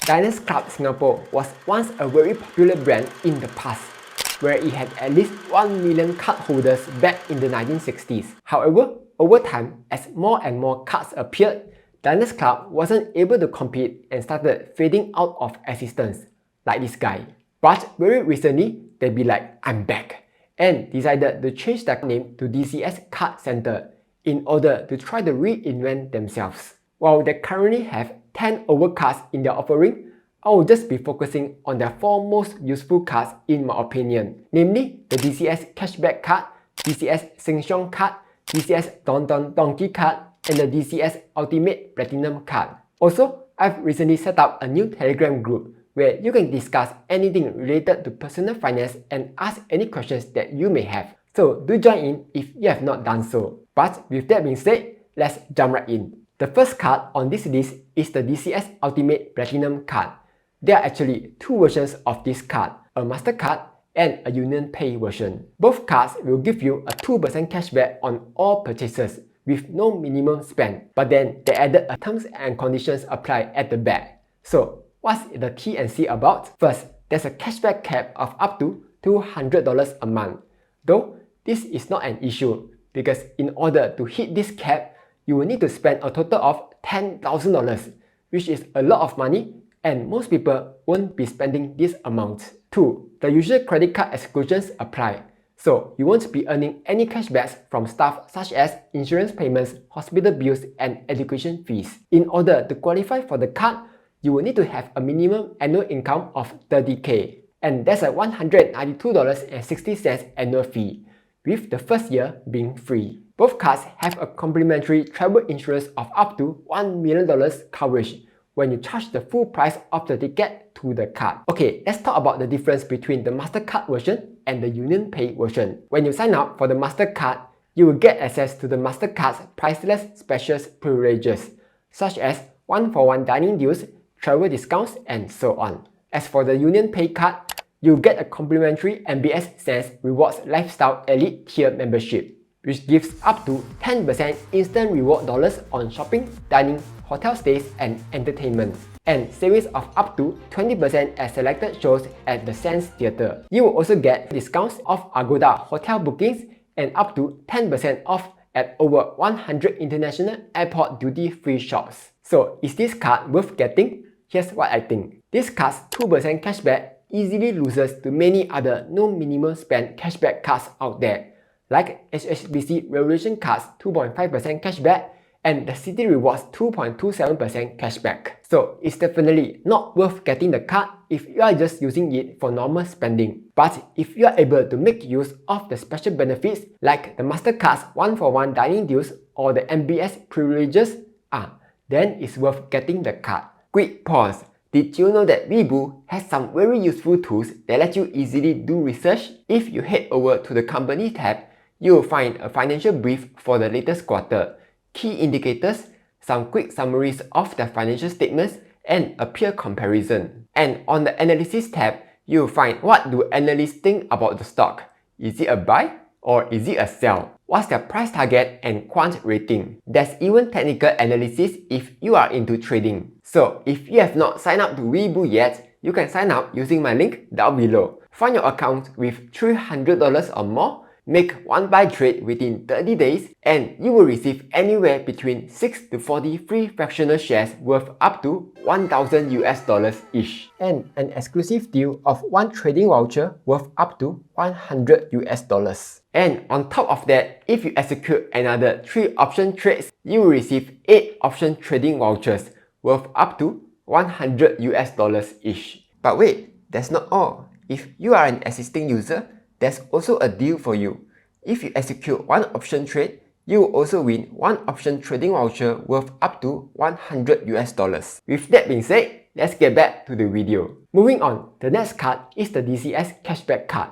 Diners Club Singapore was once a very popular brand in the past, where it had at least 1 million cardholders back in the 1960s. However, over time, as more and more cards appeared, Diners Club wasn't able to compete and started fading out of existence, like this guy. But very recently, they be like, I'm back, and decided to change their name to DCS Card Center in order to try to reinvent themselves. While they currently have 10 over cards in their offering, I will just be focusing on their 4 most useful cards in my opinion, namely the DCS Cashback Card, DCS Sheng Siong Card, DCS Don Don Donki Card, and the DCS Ultimate Platinum Card. Also, I've recently set up a new Telegram group where you can discuss anything related to personal finance and ask any questions that you may have. So do join in if you have not done so. But with that being said, let's jump right in. The first card on this list is the DCS Ultimate Platinum Card. There are actually 2 versions of this card, a MasterCard and a UnionPay version. Both cards will give you a 2% cashback on all purchases with no minimum spend, but then they added a terms and conditions apply at the back. So what's the T&C about? First, there's a cashback cap of up to $200 a month. Though this is not an issue because in order to hit this cap, you will need to spend a total of $10,000, which is a lot of money and most people won't be spending this amount. 2. The usual credit card exclusions apply. So you won't be earning any cashbacks from stuff such as insurance payments, hospital bills, and education fees. In order to qualify for the card, you will need to have a minimum annual income of $30,000. And that's a $192.60 annual fee, with the first year being free. Both cards have a complimentary travel insurance of up to $1 million coverage when you charge the full price of the ticket to the card. Okay, let's talk about the difference between the MasterCard version and the UnionPay version. When you sign up for the MasterCard, you will get access to the MasterCard's priceless specials privileges, such as 1-for-1 dining deals, travel discounts, and so on. As for the UnionPay card, you get a complimentary MBS Sense Rewards Lifestyle Elite Tier membership, which gives up to 10% instant reward dollars on shopping, dining, hotel stays, and entertainment, and savings of up to 20% at selected shows at the Sands Theatre. You will also get discounts off Agoda hotel bookings and up to 10% off at over 100 international airport duty-free shops. So is this card worth getting? Here's what I think. This card's 2% cashback easily loses to many other no minimum spend cashback cards out there, like HSBC Revolution Card's 2.5% cashback and the Citi Rewards 2.27% cashback. So it's definitely not worth getting the card if you are just using it for normal spending. But if you are able to make use of the special benefits like the MasterCard's 1-for-1 dining deals or the MBS privileges, then it's worth getting the card. Quick pause. Did you know that Webull has some very useful tools that let you easily do research? If you head over to the company tab, you will find a financial brief for the latest quarter, key indicators, some quick summaries of their financial statements, and a peer comparison. And on the analysis tab, you will find what do analysts think about the stock. Is it a buy or is it a sell? What's their price target and quant rating? There's even technical analysis if you are into trading. So if you have not signed up to Webull yet, you can sign up using my link down below. Find your account with $300 or more, make one buy trade within 30 days, and you will receive anywhere between 6 to 40 free fractional shares worth up to $1,000 each, and an exclusive deal of 1 trading voucher worth up to $100. And on top of that, if you execute another 3 option trades, you will receive 8 option trading vouchers worth up to $100 each. But wait, that's not all. If you are an existing user, there's also a deal for you. If you execute 1 option trade, you will also win 1 option trading voucher worth up to $100. With that being said, let's get back to the video. Moving on, the next card is the DCS Cashback Card.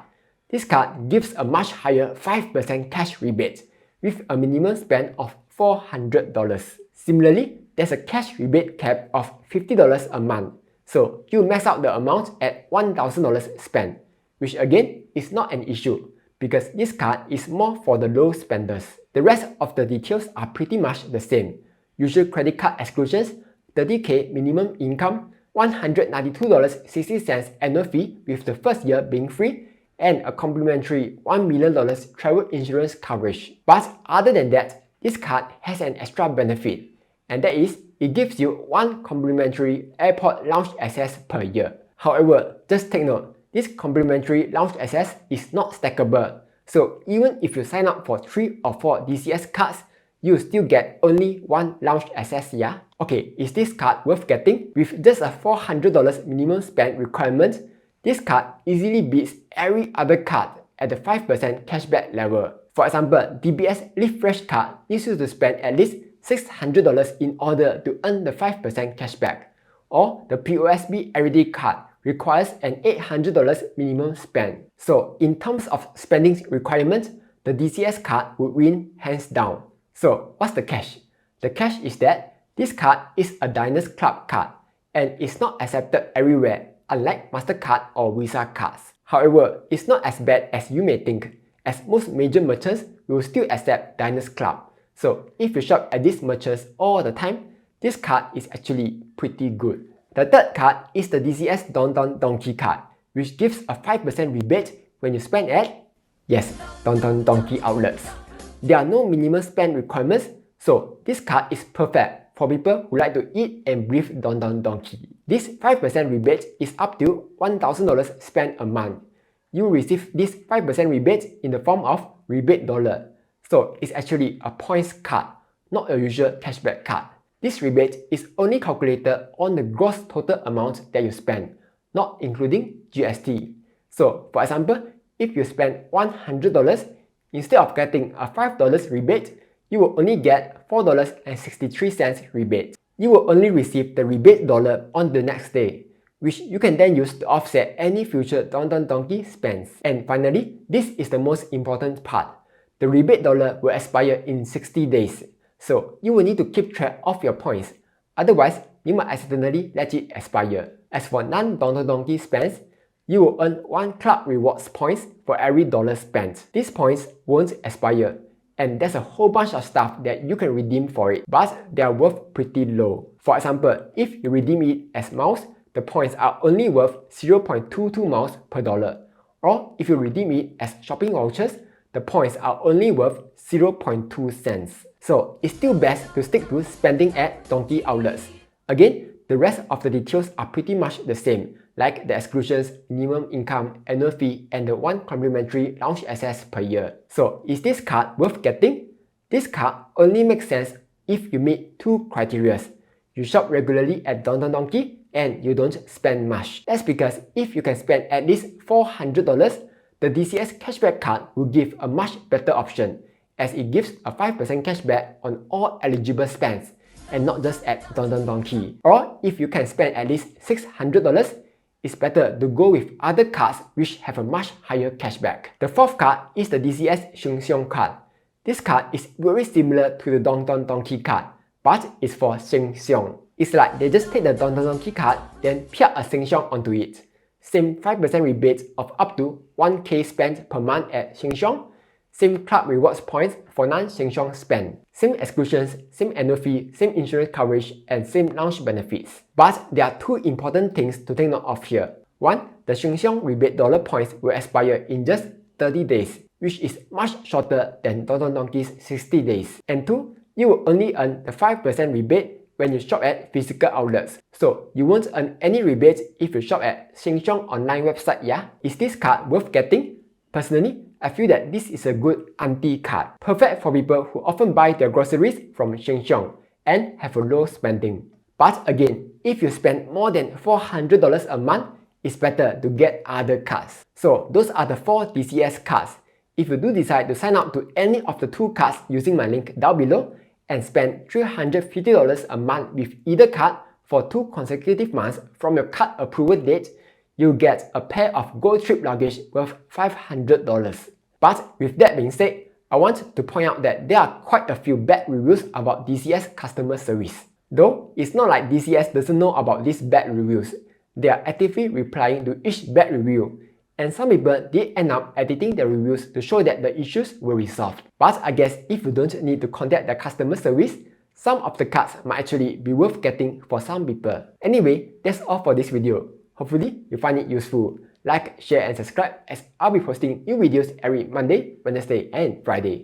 This card gives a much higher 5% cash rebate with a minimum spend of $400. Similarly, there's a cash rebate cap of $50 a month, so you max out the amount at $1,000 spent, which again is not an issue because this card is more for the low spenders. The rest of the details are pretty much the same. Usual credit card exclusions, $30,000 minimum income, $192.60 annual fee with the first year being free, and a complimentary $1 million travel insurance coverage. But other than that, this card has an extra benefit, and that is it gives you 1 complimentary airport lounge access per year. However, just take note, this complimentary lounge access is not stackable. So even if you sign up for 3 or 4 DCS cards, you still get only 1 lounge access, yeah? Okay, is this card worth getting? With just a $400 minimum spend requirement, this card easily beats every other card at the 5% cashback level. For example, DBS Live Fresh card needs you to spend at least $600 in order to earn the 5% cashback. Or the POSB Everyday card requires an $800 minimum spend. So in terms of spending requirements, the DCS card would win hands down. So what's the catch? The catch is that this card is a Diners Club card and it's not accepted everywhere, unlike MasterCard or Visa cards. However, it's not as bad as you may think, as most major merchants will still accept Diners Club. So if you shop at these merchants all the time, this card is actually pretty good. The third card is the DCS Don Don Donki card, which gives a 5% rebate when you spend at, yes, Don Don Donki outlets. There are no minimum spend requirements, so this card is perfect for people who like to eat and breathe Don Don Donki. This 5% rebate is up to $1,000 spent a month. You receive this 5% rebate in the form of rebate dollar. So it's actually a points card, not a usual cashback card. This rebate is only calculated on the gross total amount that you spend, not including GST. So for example, if you spend $100, instead of getting a $5 rebate, you will only get $4.63 rebate. You will only receive the rebate dollar on the next day, which you can then use to offset any future Don Don Donki spends. And finally, this is the most important part. The rebate dollar will expire in 60 days. So you will need to keep track of your points, otherwise you might accidentally let it expire. As for non-Don Don Donki spends, you will earn 1 Club Rewards points for every dollar spent. These points won't expire, and there's a whole bunch of stuff that you can redeem for it, but they are worth pretty low. For example, if you redeem it as miles, the points are only worth 0.22 miles per dollar. Or if you redeem it as shopping vouchers, the points are only worth 0.2 cents. So it's still best to stick to spending at Donki outlets. Again, the rest of the details are pretty much the same, like the exclusions, minimum income, annual fee, and the 1 complimentary lounge access per year. So is this card worth getting? This card only makes sense if you meet 2 criteria. You shop regularly at Don Don Donki and you don't spend much. That's because if you can spend at least $400, the DCS cashback card will give a much better option, as it gives a 5% cashback on all eligible spends, and not just at Don Don Donki. Or if you can spend at least $600, it's better to go with other cards which have a much higher cashback. The fourth card is the DCS Sheng Siong card. This card is very similar to the Don Don Donki card, but it's for Sheng Siong. It's like they just take the Don Don Donki card, then piak a Sheng Siong onto it. Same 5% rebate of up to 1K spent per month at Sheng Siong. Same Club Rewards points for non-Sheng Siong spend. Same exclusions, same annual fee, same insurance coverage, and same lounge benefits. But there are 2 important things to take note of here. 1. The Sheng Siong rebate dollar points will expire in just 30 days, which is much shorter than Don Don Donki's 60 days. And 2. You will only earn the 5% rebate when you shop at physical outlets. So you won't earn any rebates if you shop at Sheng Siong online website, yeah? Is this card worth getting? Personally, I feel that this is a good auntie card, perfect for people who often buy their groceries from Sheng Siong and have a low spending. But again, if you spend more than $400 a month, it's better to get other cards. So those are the 4 DCS cards. If you do decide to sign up to any of the 2 cards using my link down below and spend $350 a month with either card for 2 consecutive months from your card approval date, you'll get a pair of Go Trip luggage worth $500. But with that being said, I want to point out that there are quite a few bad reviews about DCS customer service. Though, it's not like DCS doesn't know about these bad reviews. They are actively replying to each bad review, and some people did end up editing their reviews to show that the issues were resolved. But I guess if you don't need to contact their customer service, some of the cards might actually be worth getting for some people. Anyway, that's all for this video. Hopefully, you find it useful. Like, share and subscribe as I'll be posting new videos every Monday, Wednesday and Friday.